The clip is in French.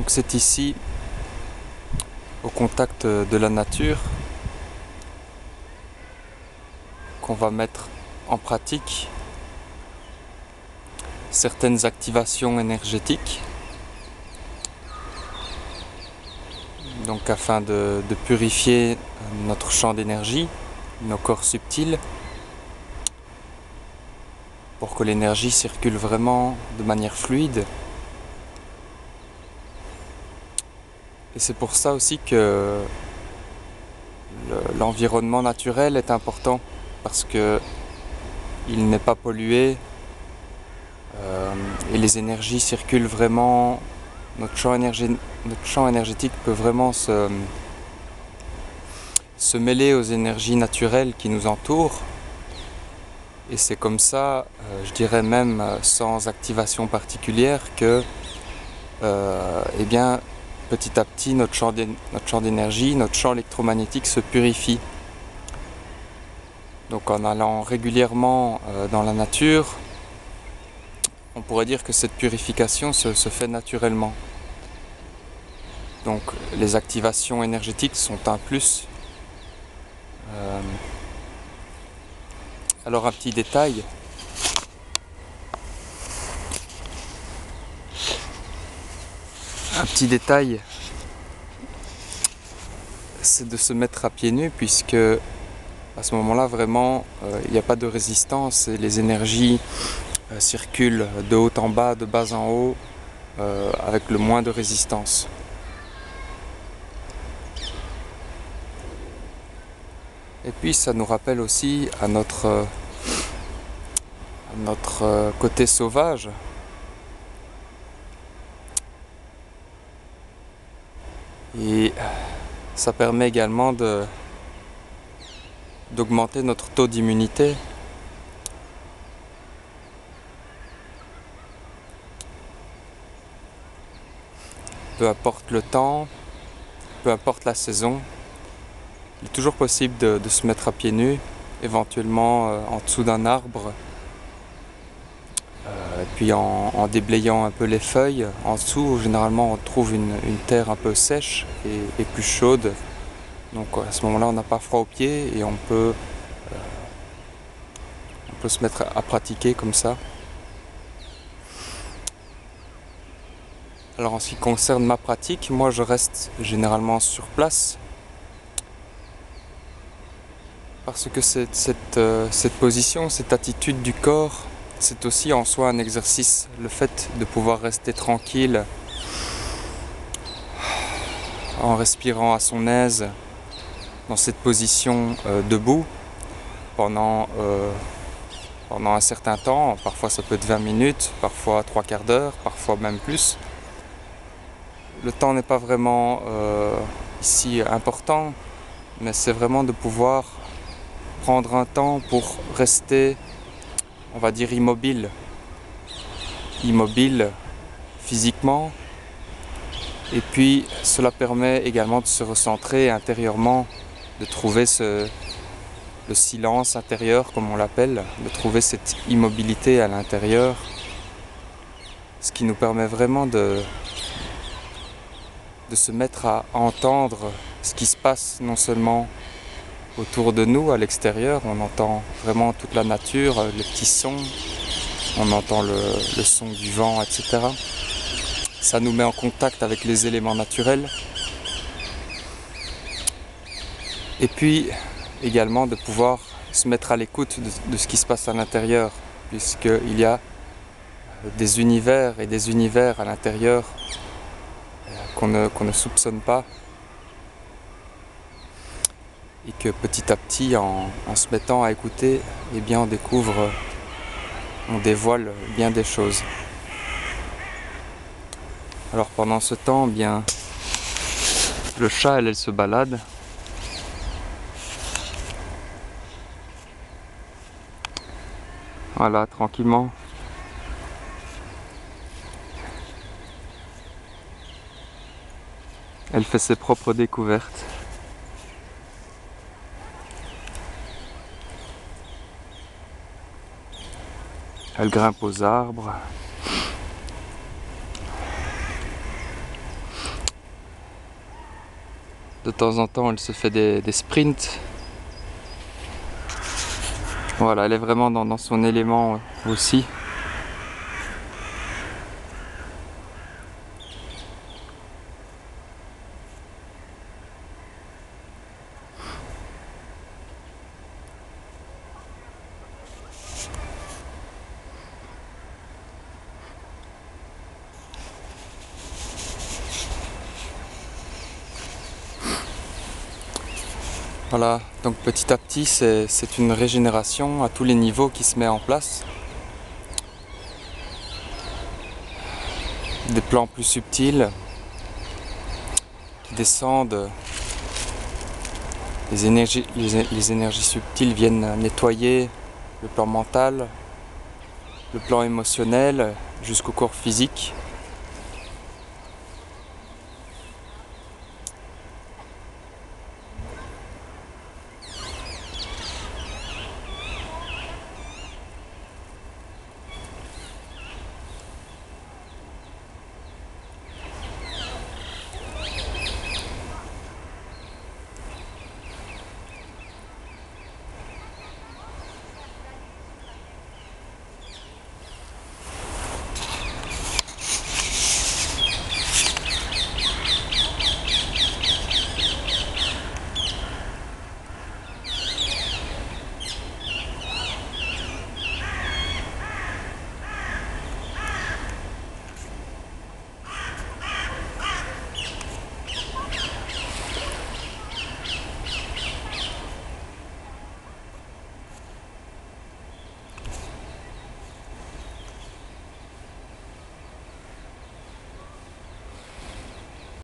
Donc c'est ici, au contact de la nature, qu'on va mettre en pratique certaines activations énergétiques, donc afin de purifier notre champ d'énergie, nos corps subtils, pour que l'énergie circule vraiment de manière fluide. Et c'est pour ça aussi que l'environnement naturel est important, parce que il n'est pas pollué et les énergies circulent vraiment. Notre champ énergétique peut vraiment se mêler aux énergies naturelles qui nous entourent. Et c'est comme ça, je dirais même sans activation particulière, que eh bien, petit à petit notre champ d'énergie, notre champ électromagnétique se purifie. Donc en allant régulièrement dans la nature, on pourrait dire que cette purification se fait naturellement. Donc les activations énergétiques sont un plus. Alors un petit détail. C'est de se mettre à pieds nus, puisque à ce moment-là vraiment il n'y a pas de résistance et les énergies circulent de haut en bas, de bas en haut, avec le moins de résistance. Et puis ça nous rappelle aussi à notre côté sauvage. Et ça permet également d'augmenter notre taux d'immunité. Peu importe le temps, peu importe la saison, il est toujours possible de se mettre à pieds nus, éventuellement en dessous d'un arbre, et puis en déblayant un peu les feuilles. En dessous, généralement, on trouve une terre un peu sèche et plus chaude. Donc à ce moment-là, on n'a pas froid aux pieds et on peut se mettre à pratiquer comme ça. Alors en ce qui concerne ma pratique, moi je reste généralement sur place, parce que cette position, cette attitude du corps, c'est aussi en soi un exercice. Le fait de pouvoir rester tranquille en respirant à son aise dans cette position debout pendant un certain temps, parfois ça peut être 20 minutes, parfois 3/4 d'heure, parfois même plus. Le temps n'est pas vraiment ici important, mais c'est vraiment de pouvoir prendre un temps pour rester, on va dire, immobile physiquement, et puis cela permet également de se recentrer intérieurement, de trouver le silence intérieur, comme on l'appelle, de trouver cette immobilité à l'intérieur, ce qui nous permet vraiment de se mettre à entendre ce qui se passe non seulement autour de nous, à l'extérieur. On entend vraiment toute la nature, les petits sons, on entend le son du vent, etc. Ça nous met en contact avec les éléments naturels. Et puis également de pouvoir se mettre à l'écoute de ce qui se passe à l'intérieur, puisqu'il y a des univers et des univers à l'intérieur qu'on ne soupçonne pas, et que petit à petit, en se mettant à écouter, eh bien on dévoile bien des choses. Alors pendant ce temps, eh bien, le chat, elle se balade. Voilà, tranquillement. Elle fait ses propres découvertes. Elle grimpe aux arbres. De temps en temps, elle se fait des sprints. Voilà, elle est vraiment dans son élément aussi. Voilà, donc petit à petit, c'est une régénération à tous les niveaux qui se met en place. Des plans plus subtils qui descendent, les énergies subtiles viennent nettoyer le plan mental, le plan émotionnel, jusqu'au corps physique.